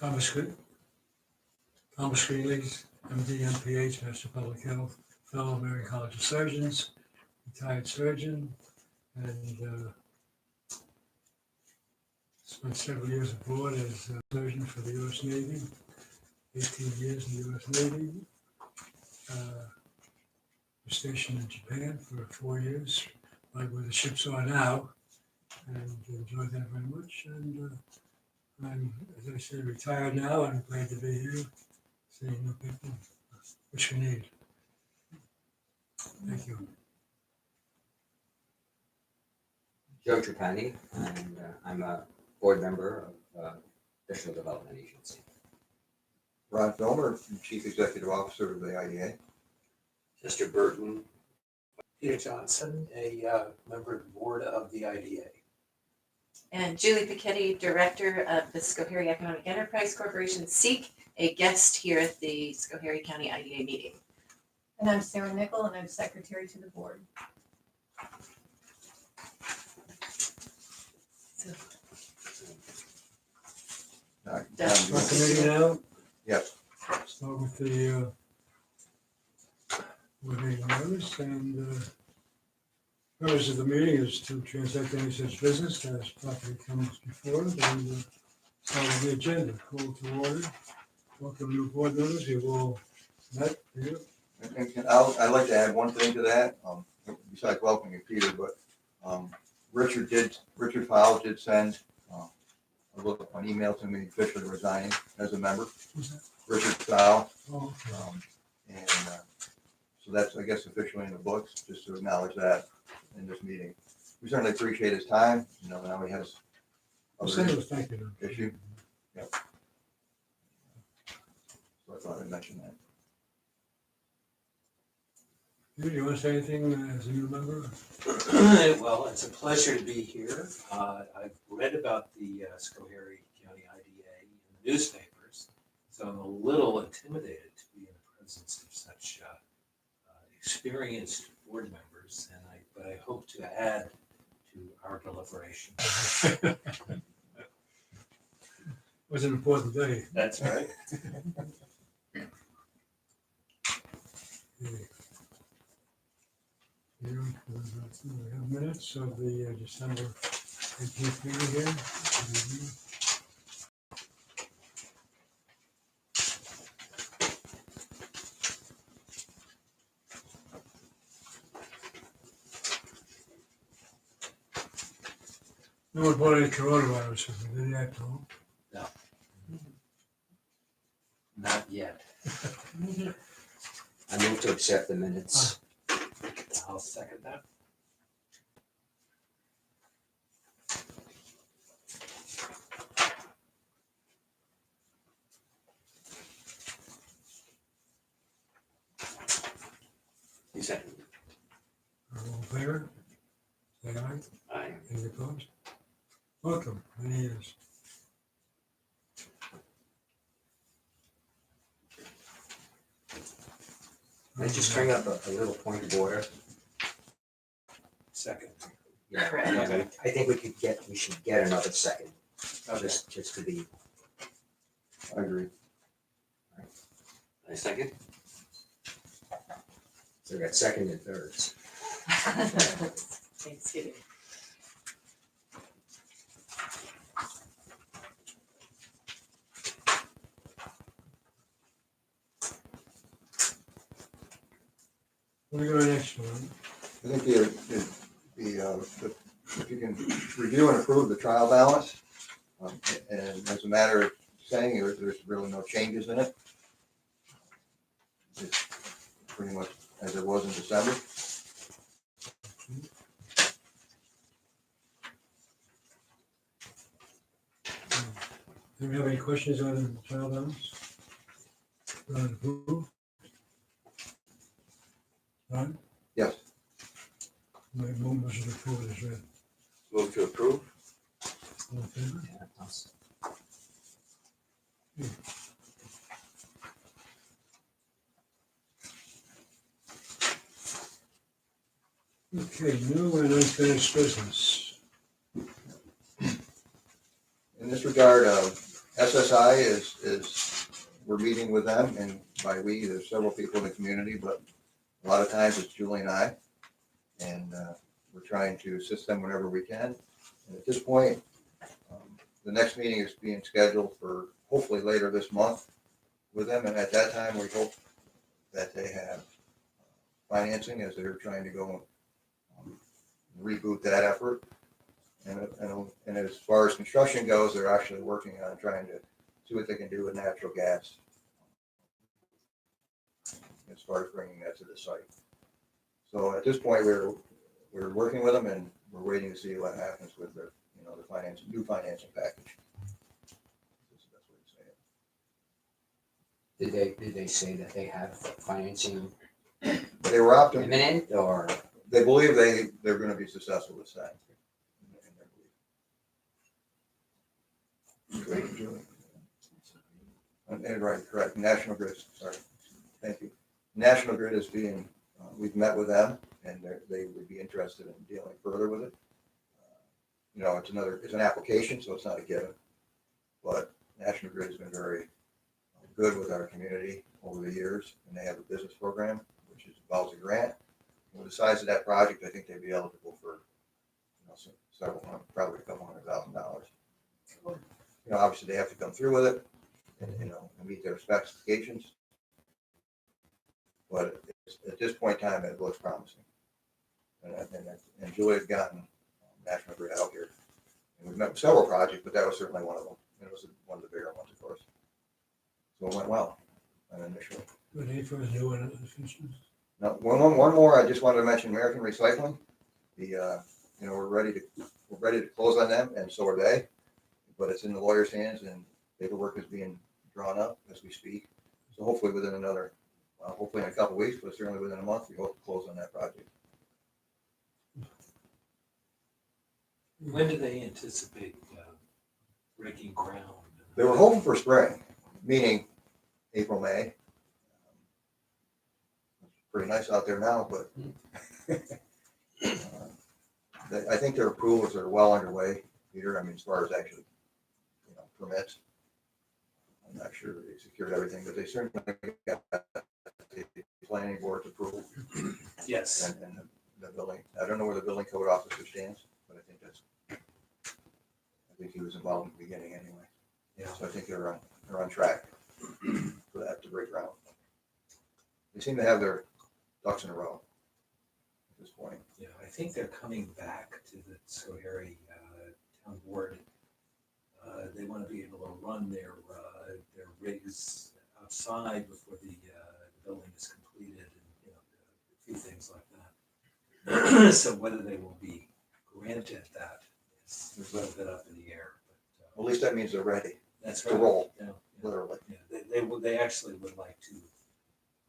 Thomas Greeley's, MD, MPH, Master of Public Health, fellow American College of Surgeons, retired surgeon, and spent several years abroad as a surgeon for the U.S. Navy, 18 years in the U.S. Navy. Was stationed in Japan for 4 years, like where the ships are now, and enjoyed that very much. And I'm, as I said, retired now. I'm glad to be here, seeing new people, which we need. Thank you. Joe Trapani, and I'm a board member of Professional Development Agency. Ron Filmer, Chief Executive Officer of the IDA. Mr. Burton. Peter Johnson, a member of the board of the IDA. And Julie Piketty, Director of the Schoharie Economic Enterprise Corporation, SEEK, a guest here at the Schoharie County IDA meeting. And I'm Sarah Nickel, and I'm secretary to the board. So, Start the meeting now. Yes. Start with the notice, and purpose of the meeting is to transact any such business as properly comes before it, and start with the agenda. Call to order. Welcome new board members. You've all met here. And I'd like to add one thing to that, besides welcoming Peter, but Richard Fowles did send an email to me officially resigning as a member. Who's that? Richard Fowles. Oh, okay. And so that's, I guess, officially in the books, just to acknowledge that in this meeting. We certainly appreciate his time. Now he has Send other us, thank you. issue. Yep. So I thought I'd mention that. Do you want to say anything as a new member? Well, it's a pleasure to be here. I've read about the Schoharie County IDA in the newspapers, so I'm a little intimidated to be in the presence of such experienced board members, but I hope to add to our deliberation. It was an important day. That's right. Okay. Here, we have minutes of the December 18th meeting here. No one brought any coronavirus with me, did they, at home? No. Not yet. I move to accept the minutes. I'll second that. You second. All in favor? Say aye. Aye. Any opposed? Welcome, many years. Can I just bring up a little point of order? Second. Yeah, Correct. yeah, I think we should get another second, just to be. I agree. I second. So we got second and thirds. Thanksgiving. What are we going next one? I think if you can review and approve the trial balance, and as a matter of saying, there's really no changes in it. It's pretty much as it was in December. Do we have any questions on the trial balance? Approve? Ron? Yes. My motion to approve is read. Move to approve. All in favor? Okay, new and unfinished business. In this regard, SSI is, we're meeting with them, and by we, there's several people in the community, but a lot of times it's Julie and I. And we're trying to assist them whenever we can. And at this point, the next meeting is being scheduled for hopefully later this month with them. And at that time, we hope that they have financing as they're trying to go reboot that effort. And as far as construction goes, they're actually working on trying to see what they can do with natural gas as far as bringing that to the site. So at this point, we're working with them, and we're waiting to see what happens with the new financing package. That's the best way to say it. Did they say that they have financing They were optimistic. imminent, or? They believe they're going to be successful this time. Great, Julie. And right, correct. National Grid, sorry. Thank you. National Grid is being, we've met with them, and they would be interested in dealing further with it. It's an application, so it's not a given. But National Grid has been very good with our community over the years, and they have a business program, which involves a grant. And with the size of that project, I think they'd be eligible for several hundred, probably a couple $100,000. Obviously they have to come through with it and meet their specifications. But at this point in time, it looks promising. And Julie had gotten National Grid out here. And we've met with several projects, but that was certainly one of them. It was one of the bigger ones, of course. So it went well initially. Do any further new one? Now, one more, I just wanted to mention American Recycling. We're ready to close on them, and so are they. But it's in the lawyer's hands, and paperwork is being drawn up as we speak. So hopefully hopefully in a couple of weeks, but certainly within a month, we hope to close on that project. When do they anticipate breaking ground? They were hoping for spring, meaning April, May. It's pretty nice out there now, but I think their approvals are well underway, Peter. I mean, as far as actually, permits. I'm not sure they secured everything, but they certainly got the planning board's approval. Yes. And the building. I don't know where the building code officer stands, but I think he was involved in the beginning anyway. Yeah. So I think they're on track for that to break ground. They seem to have their ducks in a row at this point. Yeah, I think they're coming back to the Schoharie town board. They want to be able to run their rigs outside before the building is completed, and a few things like that. So whether they will be granted that is a little bit up in the air. But, At least that means they're ready that's to right. roll, Yeah, literally. yeah. They actually would like to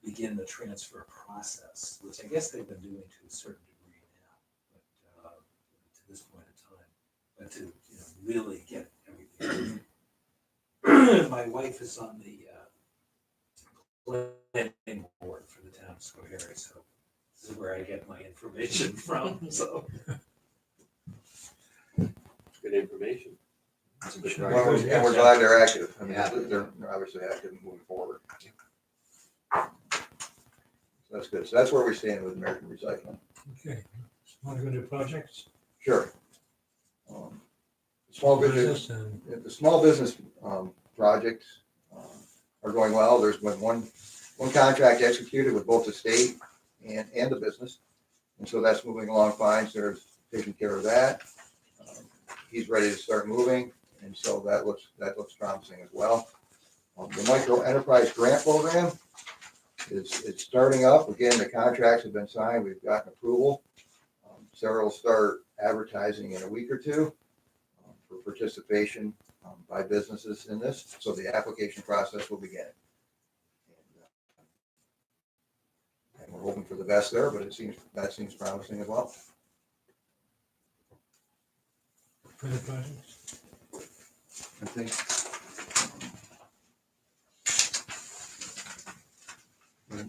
begin the transfer process, which I guess they've been doing to a certain degree now, but to this point in time, but to really get everything. My wife is on the planning board for the town of Schoharie, so this is where I get my information from. So Good information. That's a good Well, project. and we're glad they're active. I mean, Yeah. they're obviously active and moving forward. So that's good. So that's where we stand with American Recycling. Okay, want to go to projects? Sure. Small business, And the small business projects are going well. There's been one contract executed with both the state and the business. And so that's moving along fine. So they're taking care of that. He's ready to start moving. And so that looks promising as well. The micro enterprise grant program is starting up. Again, the contracts have been signed. We've gotten approval. Sarah will start advertising in a week or two for participation by businesses in this. So the application process will begin. And we're hoping for the best there, but that seems promising as well. further projects? I think.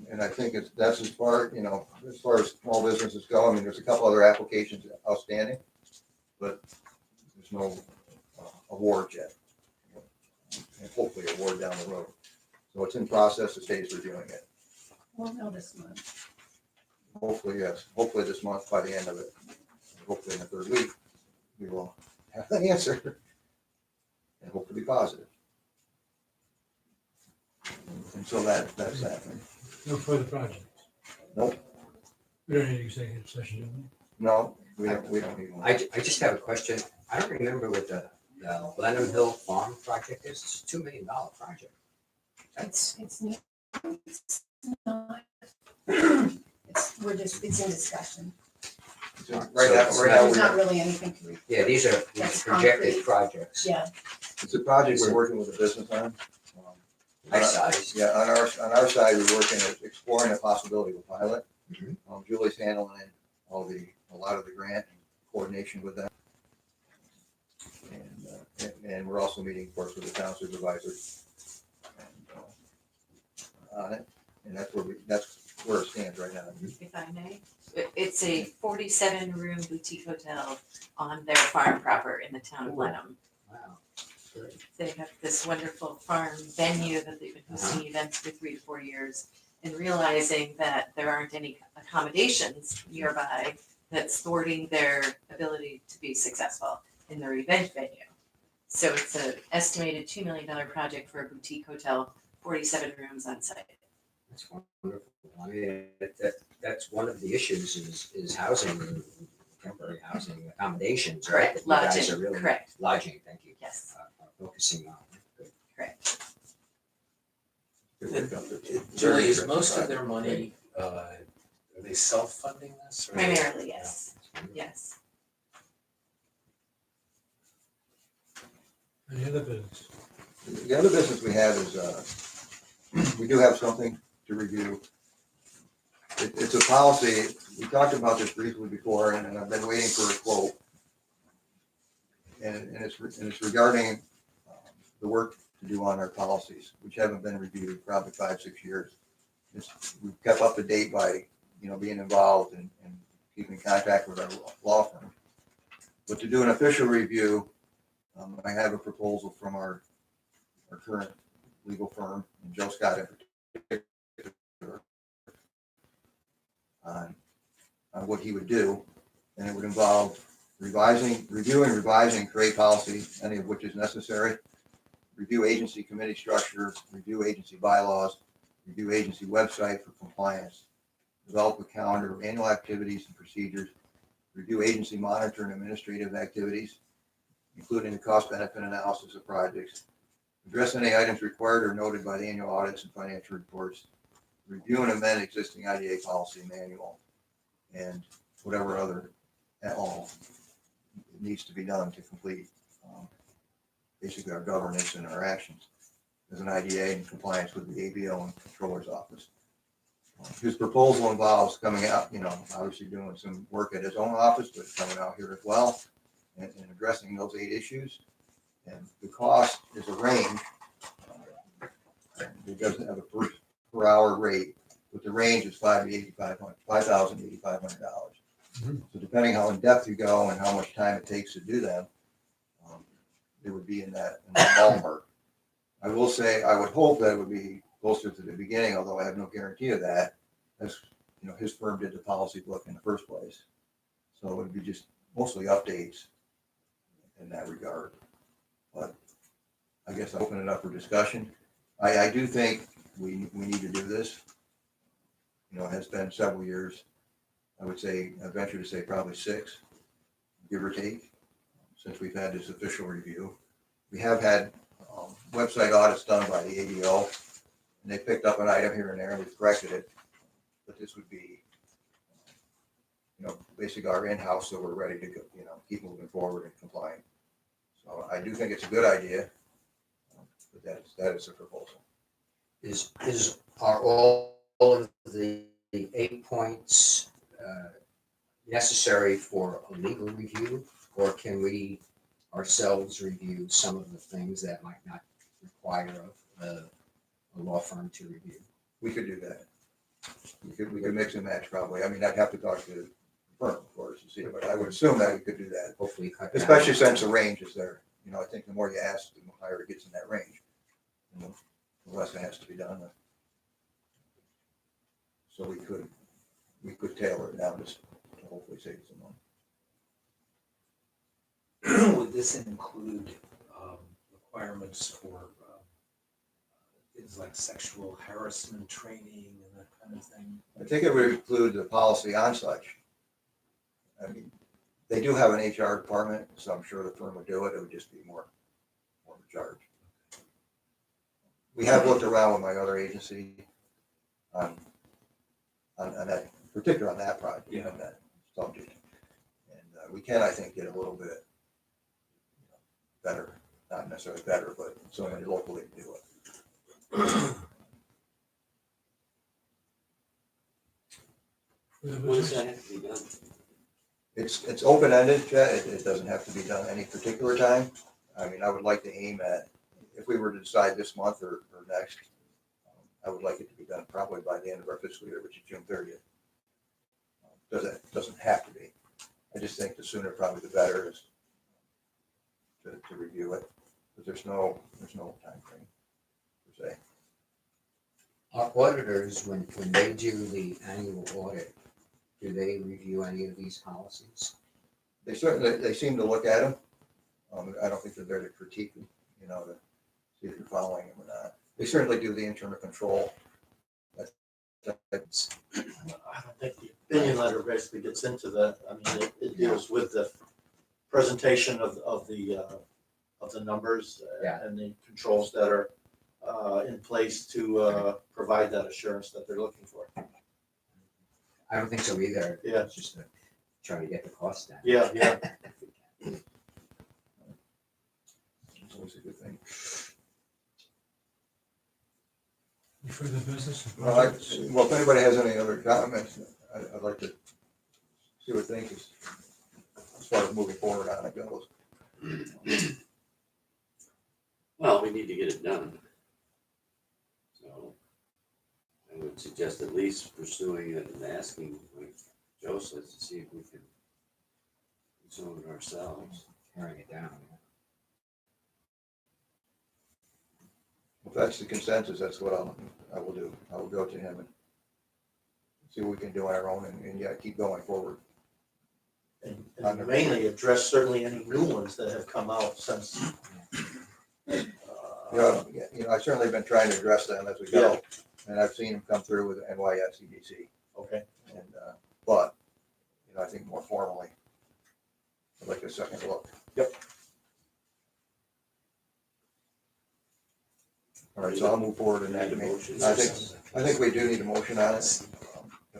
And I think that's as far as small businesses go. I mean, there's a couple other applications outstanding, but there's no awards yet. and hopefully award down the road. So it's in process, the state is reviewing it. We'll know this month. Hopefully, yes, hopefully this month by the end of it, hopefully in the third week, we will have an answer and hope to be positive. And so that's happening. No further projects. Nope, We don't need executive session, do we? no, we don't need one. I just have a question. I don't remember what the Blenheim Hill Farm project is. It's a $2 million project. It's not, it's in discussion. Right now, So There's not really anything to read. Yeah, these are That's projected concrete. projects. Yeah, it's a project we're working with a business on. Nice size. Yeah, on our side, we're working at exploring the possibility of a pilot. Mhm. Julie's handling a lot of the grant and coordination with them. And we're also meeting, of course, with the town supervisor on it. And that's where it stands right now. If I may, it's a 47-room boutique hotel on their farm proper in the town of Blenheim. Wow. Great. They have this wonderful farm venue that they've been hosting events for 3 to 4 years, and realizing that there aren't any accommodations nearby that's thwarting their ability to be successful in their event venue. So it's an estimated $2 million project for a boutique hotel, 47 rooms on site. That's wonderful. I mean, that's one of the issues is housing, temporary housing accommodations. Right? Correct, That you guys lodging, are really- correct, Lodging, thank you. yes, Focusing on. Good. correct. Julie, is most of their money, are they self-funding this? or- Primarily, yes, yes. Any other business? The other business we have is, we do have something to review. It's a policy, we talked about this briefly before, and I've been waiting for a quote. And it's regarding the work to do on our policies, which haven't been reviewed probably 5-6 years. We've kept up to date by, being involved and keeping contact with our law firm. But to do an official review, I have a proposal from our current legal firm, and Joe Scott in particular, on what he would do, and it would involve reviewing, revising, create policy, any of which is necessary, review agency committee structure, review agency bylaws, review agency website for compliance, develop a calendar of annual activities and procedures, review agency monitor and administrative activities, including the cost-benefit analysis of projects, address any items required or noted by the annual audits and financial reports, review and amend existing IDA policy manual, and whatever other at all needs to be done to complete basically our governance and our actions as an IDA in compliance with the ABO and Controller's Office. His proposal involves coming out, obviously doing some work at his own office, but coming out here as well and addressing those 8 issues. And the cost is a range. It doesn't have a per hour rate, but the range is $5,000 to $8,500. So depending how in depth you go and how much time it takes to do them, it would be in that ballpark. I will say, I would hope that it would be closer to the beginning, although I have no guarantee of that, as his firm did the policy book in the first place. So it would be just mostly updates in that regard. But I guess I'll open it up for discussion. I do think we need to do this. It has been several years. I would say, I venture to say probably 6, give or take, since we've had this official review. We have had website audits done by the ADO, and they picked up an item here and there, and we've corrected it. But this would be, basically our in-house, so we're ready to go, keep moving forward and complying. So I do think it's a good idea, but that is a proposal. Are all of the 8 points necessary for a legal review, or can we ourselves review some of the things that might not require a law firm to review? We could do that. We could mix and match probably. I mean, I'd have to talk to the firm, of course, to see, but I would assume that we could do that. Hopefully cut down. Especially since the range is there. I think the more you ask, the higher it gets in that range. unless it has to be done. So we could tailor it down just to hopefully save some money. Would this include requirements for things like sexual harassment training and that kind of thing? I think it would include the policy on such. I mean, they do have an HR department, so I'm sure the firm would do it. It would just be more of a charge. We have looked around with my other agency on that, particularly on that project, Yeah. on that subject. And we can, I think, get a little bit better, not necessarily better, but somebody locally to do it. For the When does business, that have to be done? It's open-ended, Chet. It doesn't have to be done any particular time. I mean, I would like to aim at, if we were to decide this month or next, I would like it to be done probably by the end of our fiscal year, which is June 30th. Doesn't have to be. I just think the sooner probably the better is to review it, because there's no time frame per se. Our auditors, when they do the annual audit, do they review any of these policies? They seem to look at them. I don't think they're there to critique them, to see if you're following them or not. They certainly do the internal control. I don't think the opinion letter basically gets into that. I mean, it deals with the presentation of the numbers Yeah. and the controls that are in place to provide that assurance that they're looking for. I don't think so either. Yeah. It's just to try to get the cost down. Yeah, yeah. It's always a good thing. any further business? Well, if anybody has any other comments, I'd like to see what they think as far as moving forward on it goes. Well, we need to get it done. So I would suggest at least pursuing it and asking, like Joe says, to see if we can do some of it ourselves. Tearing it down. If that's the consensus, that's what I will do. I will go to him and see what we can do on our own and yeah, keep going forward. And mainly address certainly any new ones that have come out since. I've certainly been trying to address them as we go, and I've seen them come through with NYSEDC. Okay. And but I think more formally, I'd like a second look. Yep. All right, so I'll move forward in that. Need a motion. I think we do need a motion on it,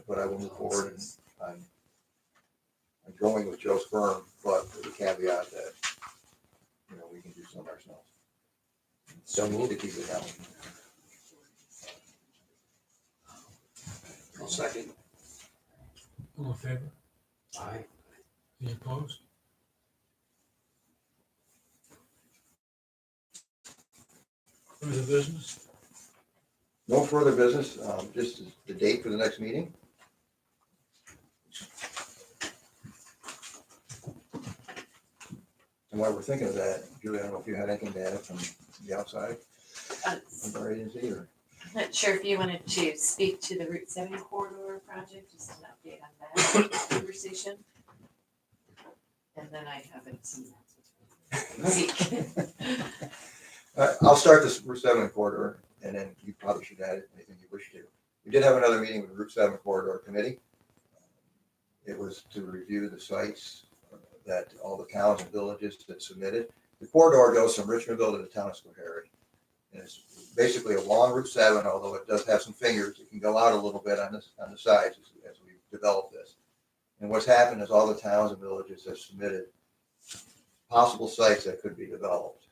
but I will move forward and I'm going with Joe's firm, but with the caveat that we can do some ourselves. So Need moved. to keep it down. I'll second. All in favor? Aye. Any opposed? Further business? No further business, just the date for the next meeting. And while we're thinking of that, Julie, I don't know if you had anything to add from the outside of our agency or? I'm not sure if you wanted to speak to the Route 7 corridor project, just an update on that conversation. And then I haven't seen that. I'll start this Route 7 corridor, and then you probably should add anything you wish to. We did have another meeting with the Route 7 corridor committee. It was to review the sites that all the towns and villages that submitted. The corridor goes from Richmondville to the town of Schoharie. And it's basically a long Route 7, although it does have some fingers. It can go out a little bit on the sides as we develop this. And what's happened is all the towns and villages have submitted possible sites that could be developed.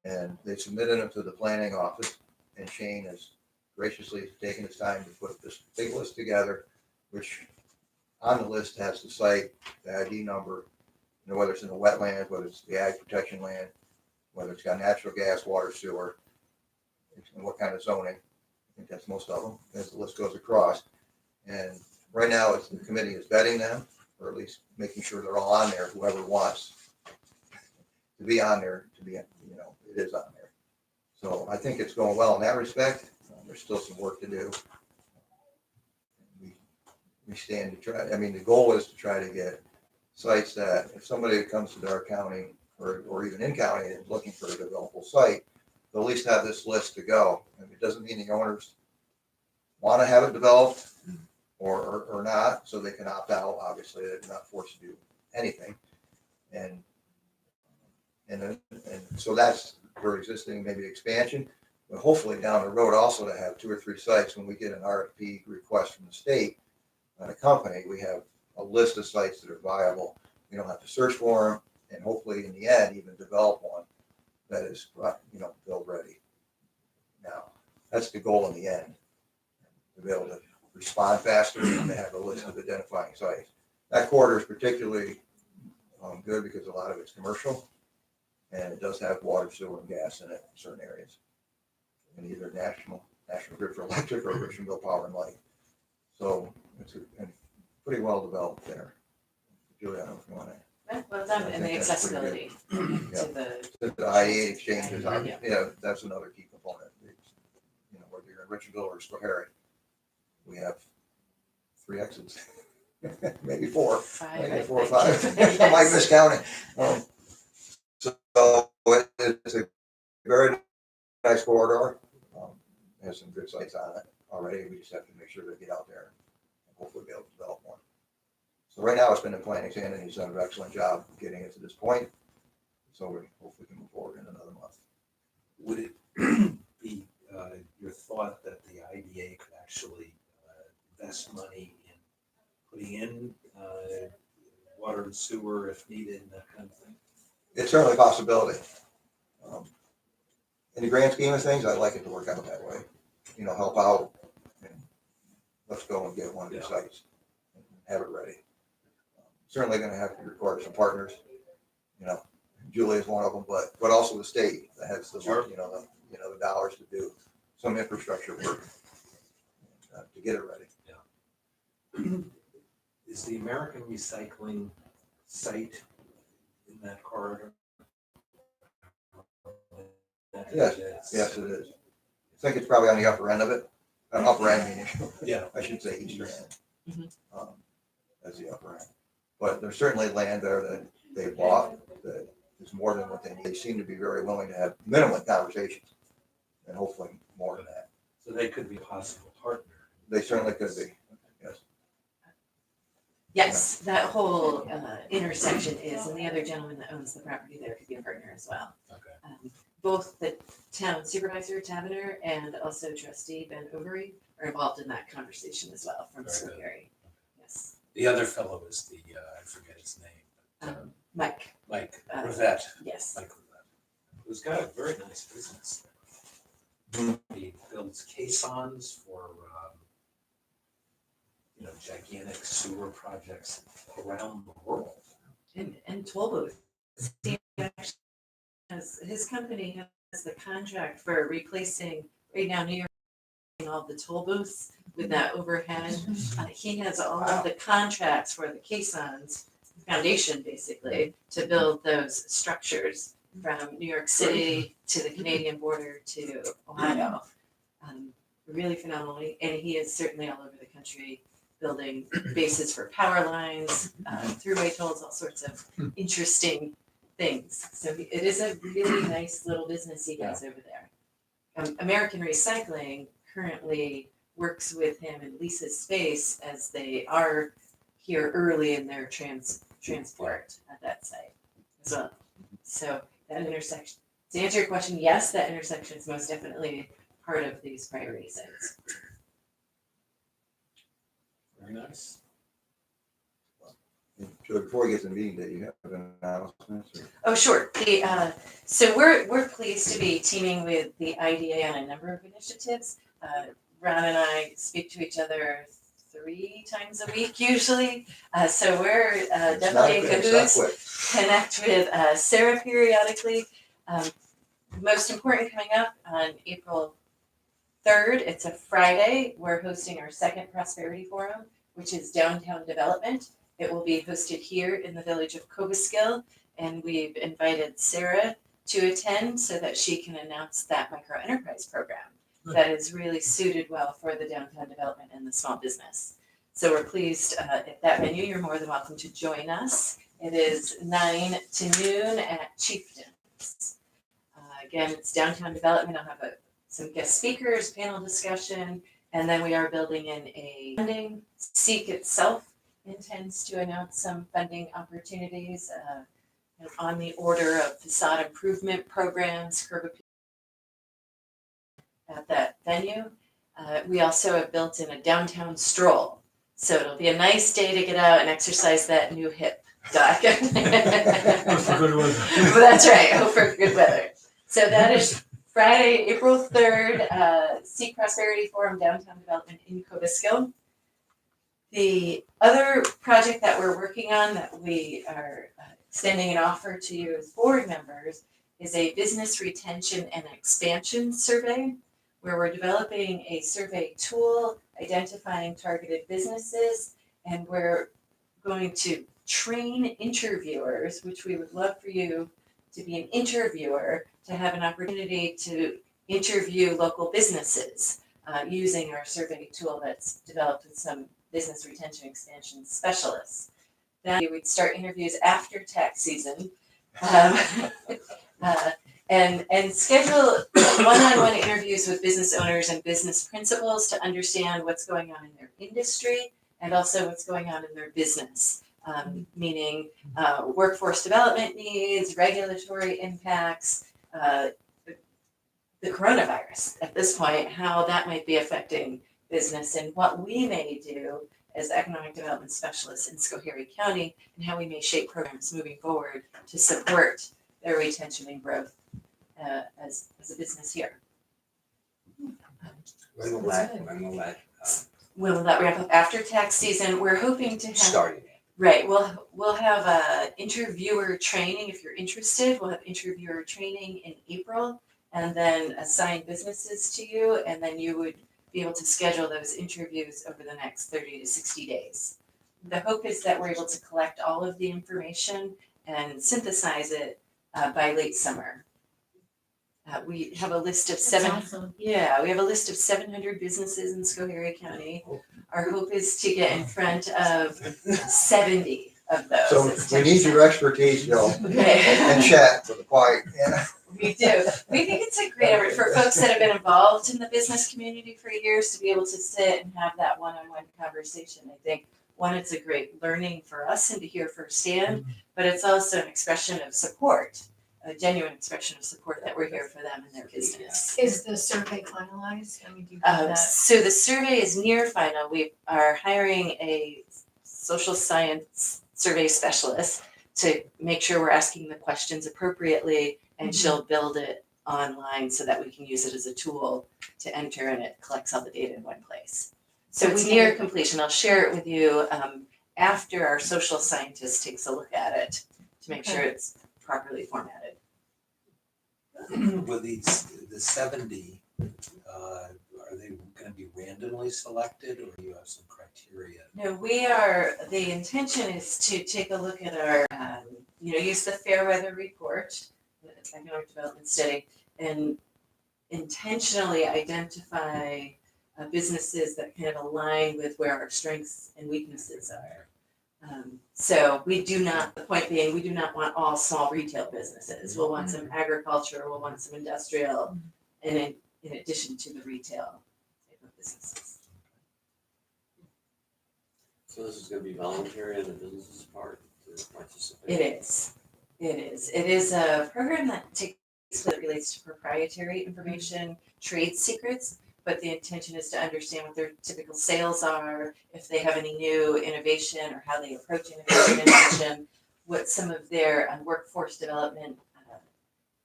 And they submitted them to the planning office, and Shane has graciously taken his time to put this big list together, which on the list has the site, the ID number, whether it's in the wetlands, whether it's the ag protection land, whether it's got natural gas, water, sewer, and what kind of zoning. I think that's most of them, as the list goes across. And right now, the committee is vetting them, or at least making sure they're all on there, whoever wants to be on there, it is on there. So I think it's going well in that respect. There's still some work to do. We stand to try, I mean, the goal is to try to get sites that if somebody comes to our county or even in county and is looking for a developable site, they'll at least have this list to go. And it doesn't mean the owners want to have it developed or not, so they can opt out. Obviously, they're not forced to do anything. And so that's for existing, maybe expansion, but hopefully down the road also to have 2 or 3 sites when we get an RFP request from the state on a company, we have a list of sites that are viable. We don't have to search for them, and hopefully in the end even develop one that is, build ready. Now, that's the goal in the end, to be able to respond faster and to have a list of identifying sites. That corridor is particularly good because a lot of it's commercial, and it does have water, sewer, and gas in it in certain areas, and either National Grid for electric or Richardville Power and Light. So it's pretty well developed there. Julie, I don't know if you want to. Well done, I and the think that's pretty accessibility Yeah. to the, The IEA exchanges, Yeah. that's another key component. Whether you're in Richardville or Schoharie, we have 3 exits, maybe 4. five, Maybe I 4 or think. 5. I might Yes. miscount it. So it's a very nice corridor. Has some good sites on it already. We just have to make sure they get out there and hopefully be able to develop one. So right now it's been in planning and he's done an excellent job getting it to this point. So we hopefully can move forward in another month. Would it be your thought that the IDA could actually invest money in putting in water and sewer if needed and that kind of thing? It's certainly a possibility. In the grand scheme of things, I'd like it to work out that way. Help out and let's go and get one of these sites and have it ready. Certainly going to have to require some partners. Julie is one of them, but also the state that has the the dollars to do some infrastructure work to get it ready. Is the American Recycling site in that corridor? Yes. Yes, it is. I think it's probably on the upper end of it. Upper end, meaning, Yeah. I should say eastern end. Mhm. That's the upper end. But there's certainly land there that they bought that is more than what they need. They seem to be very willing to have minimum conversations and hopefully more than that. So they could be a possible partner. They certainly could be, yes. Yes, that whole intersection is, and the other gentleman that owns the property there could be a partner as well. Okay. Both the town supervisor, Tavener, and also trustee Ben Overy are involved in that conversation as well from Very good. Schoharie. Yes. The other fellow is the, I forget his name, but, Mike, Mike uh, Rivette. yes. Mike Rivette, who's got a very nice business. He builds caissons for, gigantic sewer projects around the world. And toll booths. He actually his company has the contract for replacing, right now, New York, all the toll booths with that overhead. He has all of the contracts for the caissons, foundation basically, to build those structures from New York City to the Canadian border to Ohio. Really phenomenally, and he is certainly all over the country building bases for power lines, throughway tolls, all sorts of interesting things. So it is a really nice little business he has over there. American Recycling currently works with him and leases space as they are here early in their transport at that site as well. So that intersection, to answer your question, yes, that intersection is most definitely part of these priority sites. Very nice. So before we get to the meeting, do you have an announcement? Oh, sure. So we're pleased to be teaming with the IDA on a number of initiatives. Ron and I speak to each other 3 times a week usually. So we're definitely in cahoots. Connect with Sarah periodically. Most important coming up on April 3rd, it's a Friday. We're hosting our second Prosperity Forum, which is downtown development. It will be hosted here in the village of Cobuskill, and we've invited Sarah to attend so that she can announce that micro enterprise program that is really suited well for the downtown development and the small business. So we're pleased at that venue. You're more than welcome to join us. It is 9 to noon at Chieftains. Again, it's downtown development. I'll have some guest speakers, panel discussion, and then we are building in a funding. SEEK itself intends to announce some funding opportunities on the order of facade improvement programs, curb appeal at that venue. We also have built in a downtown stroll. So it'll be a nice day to get out and exercise that new hip, Doc. Hope for good weather. Well, that's right, hope for good weather. So that is Friday, April 3rd, Seek Prosperity Forum Downtown Development in Coviskill. The other project that we're working on that we are extending an offer to you as board members is a business retention and expansion survey, where we're developing a survey tool identifying targeted businesses, and we're going to train interviewers, which we would love for you to be an interviewer, to have an opportunity to interview local businesses using our survey tool that's developed with some business retention expansion specialists. Then we would start interviews after tax season. And schedule one-on-one interviews with business owners and business principals to understand what's going on in their industry and also what's going on in their business, meaning workforce development needs, regulatory impacts, the coronavirus at this point, how that might be affecting business, and what we may do as economic development specialists in Schoharie County, and how we may shape programs moving forward to support their retention and growth as a business here. When will that Will that ramp up after tax season? We're hoping to have. starting? Right, we'll have interviewer training if you're interested. We'll have interviewer training in April, and then assign businesses to you, and then you would be able to schedule those interviews over the next 30 to 60 days. The hope is that we're able to collect all of the information and synthesize it by late summer. We have a list of That's awesome. we have a list of 700 businesses in Schoharie County. Our hope is to get in front of 70 of those. So It's we need 10%. your expertise, Joe, Okay. and chat for the quiet. Yeah. We do. We think it's a great effort for folks that have been involved in the business community for years to be able to sit and have that one-on-one conversation. I think, one, it's a great learning for us and to hear firsthand, but it's also an expression of support, a genuine expression of support that we're here for them and their business. Is the survey finalized? I mean, do you have that? So the survey is near final. We are hiring a social science survey specialist to make sure we're asking the questions appropriately, and she'll build it online so that we can use it as a tool to enter, and it collects all the data in one place. So it's near completion. I'll share it with you after our social scientist takes a look at it to make sure it's properly formatted. With the 70, are they going to be randomly selected, or do you have some criteria? No, the intention is to take a look at our, use the fair weather report, the economic development study, and intentionally identify businesses that kind of align with where our strengths and weaknesses are. So the point being, we do not want all small retail businesses. We'll want some agriculture, we'll want some industrial, and in addition to the retail type of businesses. So this is gonna be voluntary on the business's part to participate? It is. It is a program that relates to proprietary information, trade secrets, but the intention is to understand what their typical sales are, if they have any new innovation or how they approach innovation, what some of their workforce development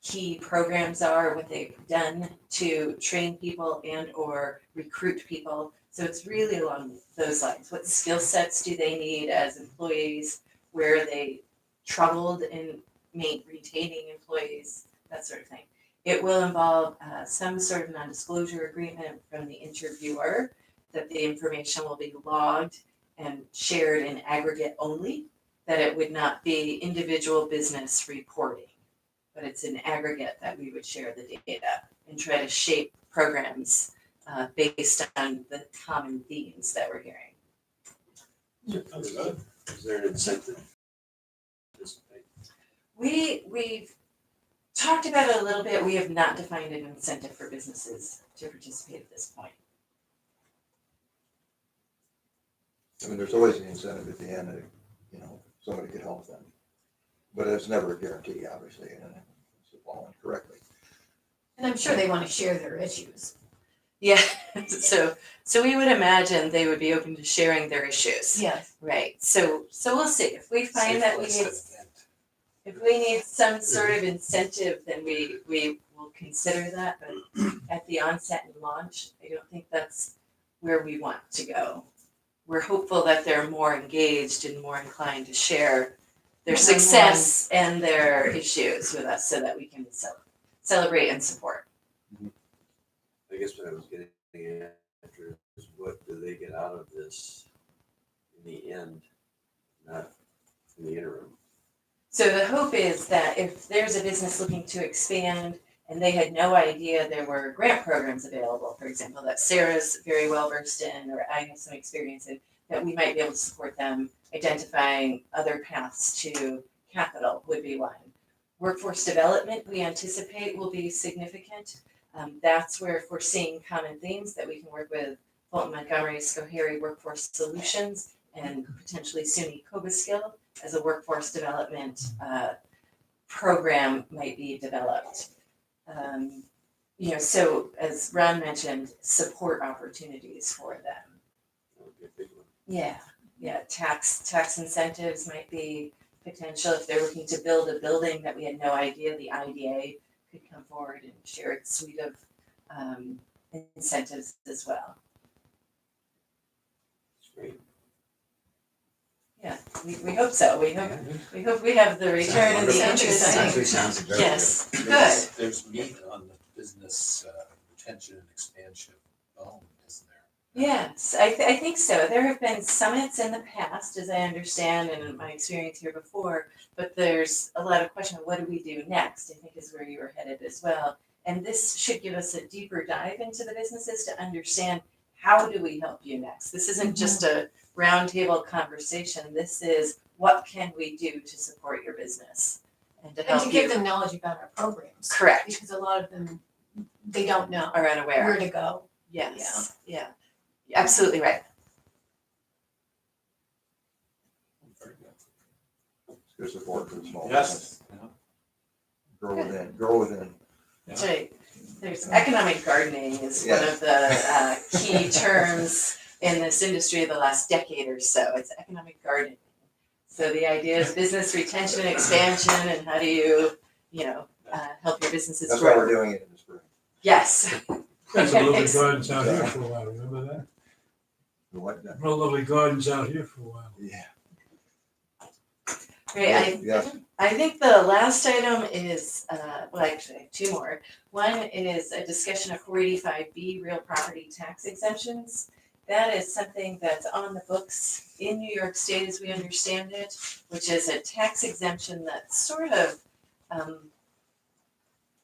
key programs are, what they've done to train people and or recruit people. So it's really along those lines. What skill sets do they need as employees? Where are they troubled in retaining employees? That sort of thing. It will involve some sort of non-disclosure agreement from the interviewer that the information will be logged and shared in aggregate only, that it would not be individual business reporting, but it's in aggregate that we would share the data and try to shape programs based on the common themes that we're hearing. Is there an incentive to participate? We've talked about it a little bit. We have not defined an incentive for businesses to participate at this point. I mean, there's always an incentive at the end, somebody could help them. But it's never a guarantee, obviously, and it's following correctly. And I'm sure they want to share their issues. Yeah, so we would imagine they would be open to sharing their issues. Yes. Right. So we'll see. If we find that we Safe need list event. if we need some sort of incentive, then we will consider that. But at the onset and launch, I don't think that's where we want to go. We're hopeful that they're more engaged and more inclined to share their success and their issues with us so that we can celebrate and support. I guess what I was getting after is what do they get out of this in the end, not in the interim? So the hope is that if there's a business looking to expand and they had no idea there were grant programs available, for example, that Sarah's very well versed in, or I have some experience in, that we might be able to support them identifying other paths to capital would be one. Workforce development, we anticipate will be significant. That's where if we're seeing common themes that we can work with Fulton Montgomery, Schoharie Workforce Solutions, and potentially SUNY Cobaskill as a workforce development program might be developed. So as Ron mentioned, support opportunities for them. That would be a big one. Yeah, tax incentives might be potential if they're looking to build a building that we had no idea. The IDA could come forward and share its suite of incentives as well. It's great. Yeah, we hope so. We hope we have the return and the Sounds interest. Actually sounds very good. Yes, good. There's meat on the business retention and expansion bone, isn't there? Yes, I think so. There have been summits in the past, as I understand, and in my experience here before, but there's a lot of question of what do we do next, I think is where you were headed as well. And this should give us a deeper dive into the businesses to understand how do we help you next. This isn't just a roundtable conversation. This is what can we do to support your business and to And help to give you. them knowledge about our programs. Correct. Because a lot of them, they don't know Are unaware. where to go. Yes, yeah. Absolutely right. Very good. It's good support for the small Yes. business. Grow within. That's right. There's economic gardening is one Yeah. of the key terms in this industry of the last decade or so. It's economic gardening. So the idea is business retention and expansion, and how do you help your businesses That's why we're grow? doing it in the spring. Yes. That's a lovely gardens out here for a while, remember that? The what? No lovely gardens out here for a while. Yeah. Great. Yes. I think the last item is, actually, I have two more. One is a discussion of 485B real property tax exemptions. That is something that's on the books in New York State as we understand it, which is a tax exemption that sort of,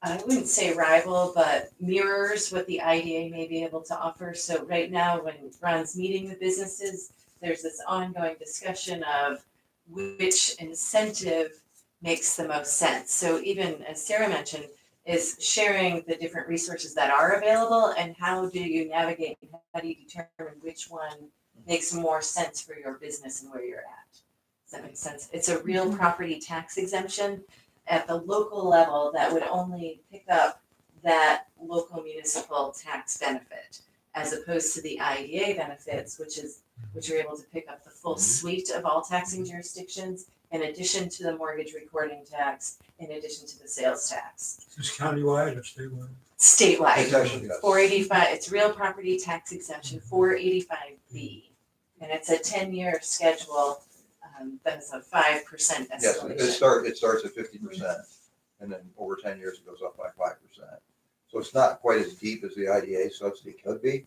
I wouldn't say rival, but mirrors what the IDA may be able to offer. So right now, when Ron's meeting with businesses, there's this ongoing discussion of which incentive makes the most sense. So even as Sarah mentioned, is sharing the different resources that are available and how do you navigate, how do you determine which one makes more sense for your business and where you're at. Does that make sense? It's a real property tax exemption at the local level that would only pick up that local municipal tax benefit, as opposed to the IDA benefits, which are able to pick up the full suite of all taxing jurisdictions, in addition to the mortgage recording tax, in addition to the sales tax. Is this countywide or statewide? Statewide, It's actually, yes. 485, it's real property tax exemption, 485B. And it's a 10-year schedule, that's a 5% Yes, escalation. it starts at 50%, and then over 10 years it goes up by 5%. So it's not quite as deep as the IDA subsidy could be,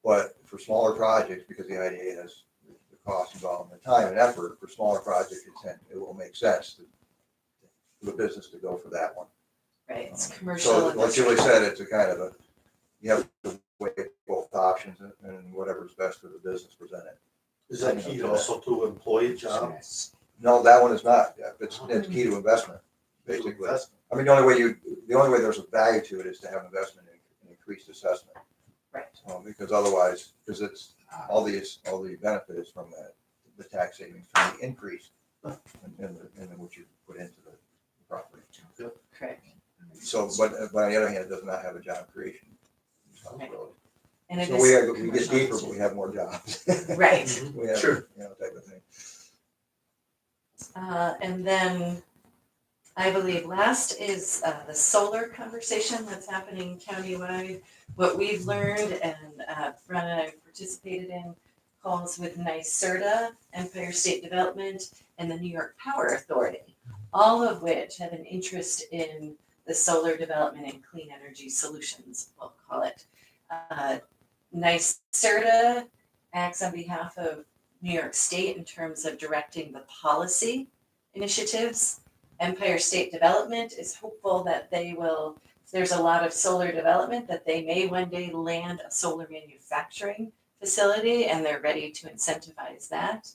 but for smaller projects, because the IDA has the cost involved, and the time and effort for smaller projects, it will make sense to the business to go for that one. Right, it's commercial. So and like Julie industrial. said, it's a kind of a, you have to weigh both options and whatever's best for the business presented. Is that key also to employee job? Yes. No, that one is not. Yeah, it's key to investment, basically. Investment. I mean, the only way there's a value to it is to have investment in increased assessment. Right. Because otherwise, because it's, all the benefit is from the tax savings, from the increase in what you put into the property. Correct. So, but on the other hand, it does not have a job creation responsibility. And it So is we get commercial. deeper, but we have more jobs. Right. We have, Sure. type of thing. And then I believe last is the solar conversation that's happening countywide. What we've learned, and Ron and I have participated in calls with NYSERDA, Empire State Development, and the New York Power Authority, all of which have an interest in the solar development and clean energy solutions, we'll call it. NYSERDA acts on behalf of New York State in terms of directing the policy initiatives. Empire State Development is hopeful that there's a lot of solar development, that they may one day land a solar manufacturing facility, and they're ready to incentivize that.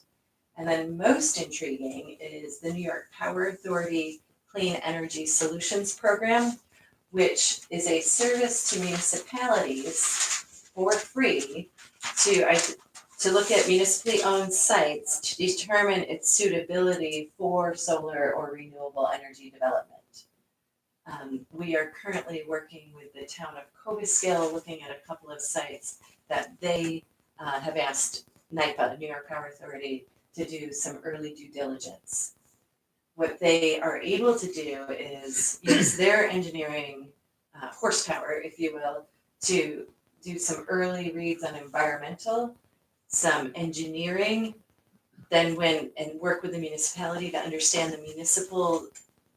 And then most intriguing is the New York Power Authority Clean Energy Solutions Program, which is a service to municipalities for free to look at municipally owned sites to determine its suitability for solar or renewable energy development. We are currently working with the town of Cobleskill, looking at a couple of sites that they have asked NYPA, New York Power Authority, to do some early due diligence. What they are able to do is use their engineering horsepower, if you will, to do some early reads on environmental, some engineering, then and work with the municipality to understand the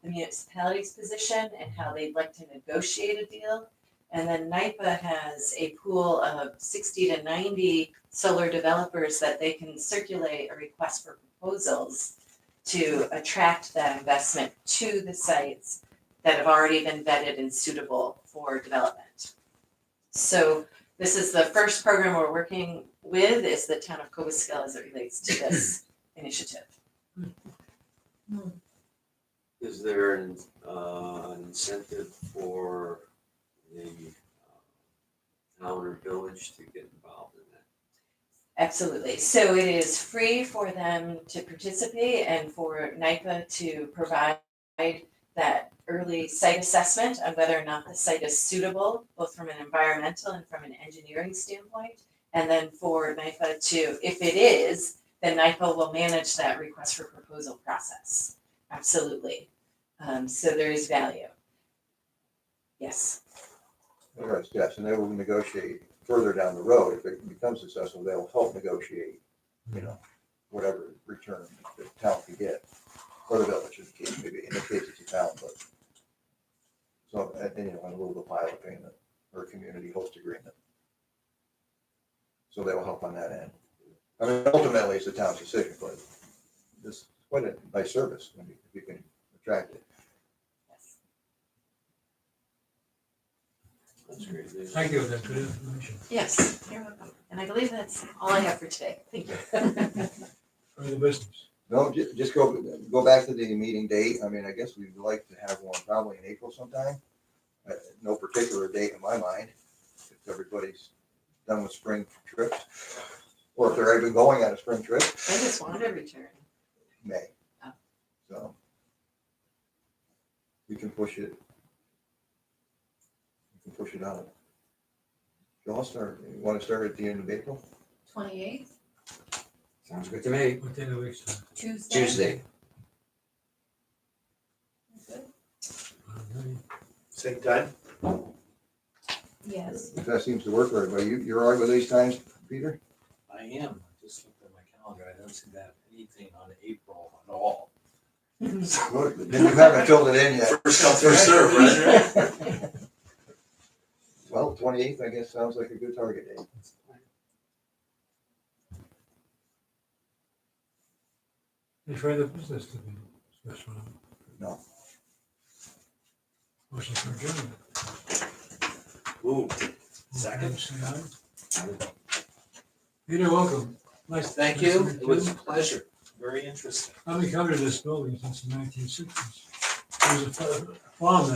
municipality's position and how they'd like to negotiate a deal. And then NYPA has a pool of 60 to 90 solar developers that they can circulate a request for proposals to attract that investment to the sites that have already been vetted and suitable for development. So this is the first program we're working with, is the town of Cobleskill as it relates to this initiative. Is there an incentive for the town or village to get involved in that? Absolutely. So it is free for them to participate and for NYPA to provide that early site assessment on whether or not the site is suitable, both from an environmental and from an engineering standpoint. And then for NYPA to, if it is, then NYPA will manage that request for proposal process. Absolutely. So there is value. Yes. Right, yes, and they will negotiate further down the road. If it becomes successful, they'll help negotiate, whatever return the town can get, or the village, in the case, maybe in the case it's a town, but. So, and a little bit of pilot payment or a community host agreement. So they will help on that end. I mean, ultimately, it's the town's decision, but this is quite a nice service if you can attract it. Yes. That's great. Thank you for that good information. Yes, you're welcome. And I believe that's all I have for today. Thank you. Further business. No, just go back to the meeting date. I mean, I guess we'd like to have one probably in April sometime. No particular date in my mind, if everybody's done with spring trips, or if they're even going on a spring trip, When does Wanda return? May. Oh. So we can push it. We can push it out. You want to start at the end of April? 28th, Sounds good to me. What day of the week is that? Tuesday. Tuesday. Alright. Same time? Yes. If that seems to work for everybody. You're all right with these times, Peter? I am. I just looked at my calendar. I don't seem to have anything on April at all. Good. Then you haven't filled it in yet. First come, first serve, right? Well, 28th, I guess, sounds like a good target date. Any further business to be discussed on? No. Motion for adjournment. Ooh, All in second. favor, say aye. Peter, welcome. Nice. Thank nice to you. meet It was a pleasure. Very interesting. I've been coming to this building since the 1960s. There was a farm